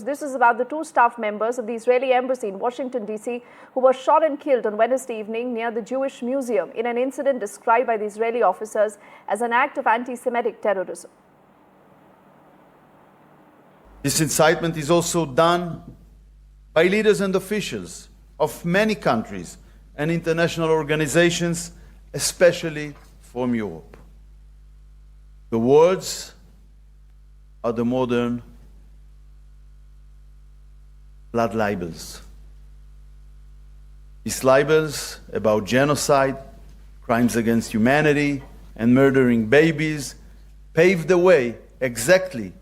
This is about the two staff members of the Israeli embassy in Washington, D.C., who were shot and killed on Wednesday evening near the Jewish Museum in an incident described by the Israeli officers as an act of anti-Semitic terrorism. This incitement is also done by leaders and officials of many countries and international organizations, especially from Europe. The words are the modern blood libels. These libels about genocide, crimes against humanity, and murdering babies paved the way exactly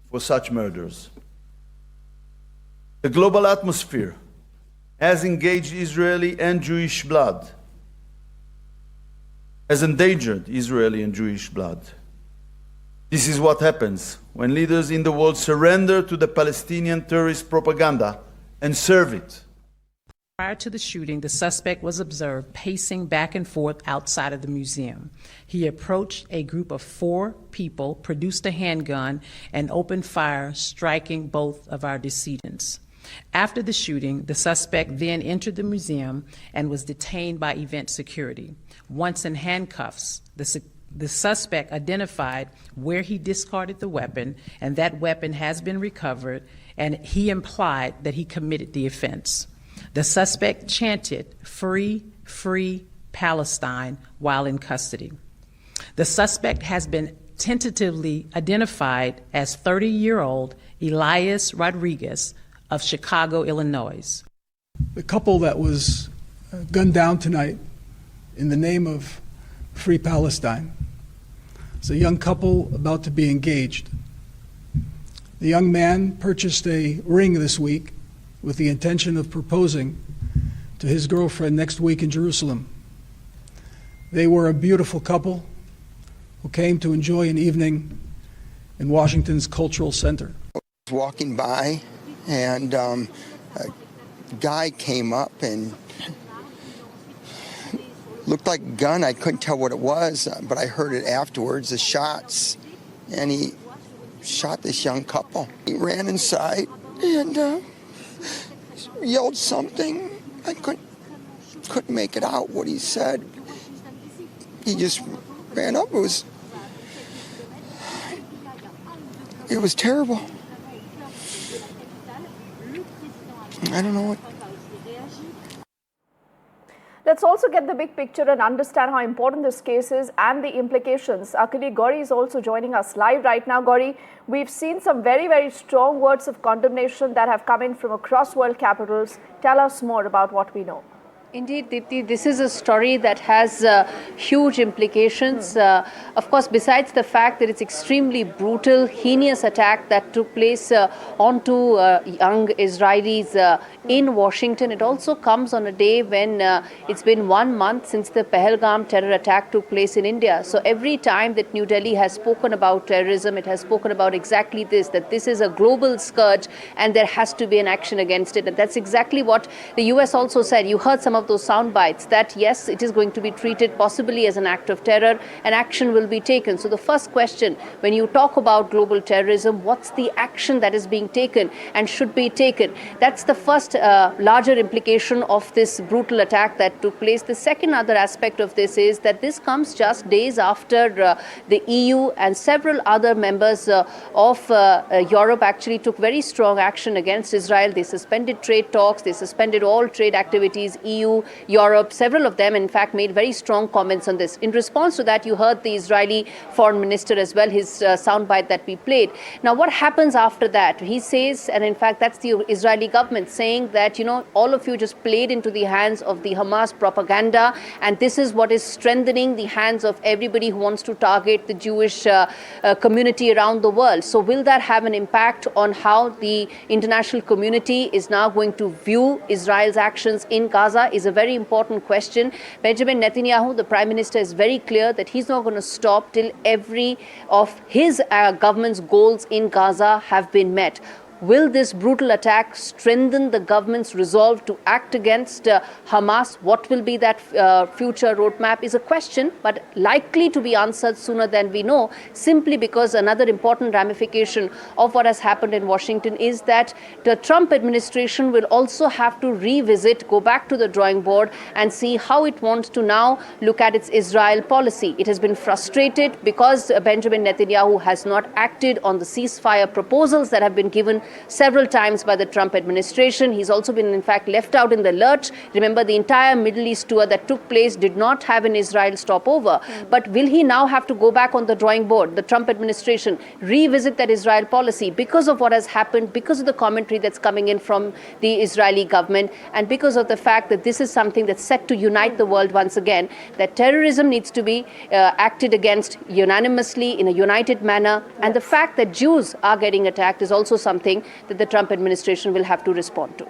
for such murders. The global atmosphere has engaged Israeli and Jewish blood, has endangered Israeli and Jewish blood. This is what happens when leaders in the world surrender to the Palestinian terrorist propaganda and serve it. Prior to the shooting, the suspect was observed pacing back and forth outside of the museum. He approached a group of 4 people, produced a handgun, and opened fire, striking both of our decedents. After the shooting, the suspect then entered the museum and was detained by event security. Once in handcuffs, the suspect identified where he discarded the weapon, and that weapon has been recovered, and he implied that he committed the offense. The suspect chanted, "Free, free Palestine," while in custody. The suspect has been tentatively identified as 30-year-old Elias Rodriguez of Chicago, Illinois. The couple that was gunned down tonight in the name of Free Palestine. It's a young couple about to be engaged. The young man purchased a ring this week with the intention of proposing to his girlfriend next week in Jerusalem. They were a beautiful couple who came to enjoy an evening in Washington's Cultural Center. I was walking by and a guy came up and looked like a gun. I couldn't tell what it was, but I heard it afterwards, the shots, and he shot this young couple. He ran inside and yelled something. I couldn't make it out what he said. He just ran up. It was terrible. I don't know what. Let's also get the big picture and understand how important this case is and the implications. Our colleague Gauri is also joining us live right now. Gauri, we've seen some very, very strong words of condemnation that have come in from across world capitals. Tell us more about what we know. Indeed, Deepthi, this is a story that has huge implications. Of course, besides the fact that it's extremely brutal, heinous attack that took place onto young Israelis in Washington, it also comes on a day when it's been 1 month since the Pahalgam terror attack took place in India. So every time that New Delhi has spoken about terrorism, it has spoken about exactly this, that this is a global scourge and there has to be an action against it. And that's exactly what the US also said. You heard some of those sound bites that yes, it is going to be treated possibly as an act of terror and action will be taken. So the first question, when you talk about global terrorism, what's the action that is being taken and should be taken? That's the first larger implication of this brutal attack that took place. The second other aspect of this is that this comes just days after the EU and several other members of Europe actually took very strong action against Israel. They suspended trade talks, they suspended all trade activities. EU, Europe, several of them in fact made very strong comments on this. In response to that, you heard the Israeli foreign minister as well, his soundbite that we played. Now what happens after that? He says, and in fact that's the Israeli government saying that, you know, all of you just played into the hands of the Hamas propaganda, and this is what is strengthening the hands of everybody who wants to target the Jewish community around the world. So will that have an impact on how the international community is now going to view Israel's actions in Gaza is a very important question. Benjamin Netanyahu, the Prime Minister, is very clear that he's not going to stop till every of his government's goals in Gaza have been met. Will this brutal attack strengthen the government's resolve to act against Hamas? What will be that future roadmap is a question, but likely to be answered sooner than we know, simply because another important ramification of what has happened in Washington is that the Trump administration will also have to revisit, go back to the drawing board and see how it wants to now look at its Israel policy. It has been frustrated because Benjamin Netanyahu has not acted on the ceasefire proposals that have been given several times by the Trump administration. He's also been, in fact, left out in the lurch. Remember, the entire Middle East tour that took place did not have an Israel stopover. But will he now have to go back on the drawing board, the Trump administration, revisit that Israel policy because of what has happened, because of the commentary that's coming in from the Israeli government, and because of the fact that this is something that's set to unite the world once again, that terrorism needs to be acted against unanimously in a united manner, and the fact that Jews are getting attacked is also something that the Trump administration will have to respond to.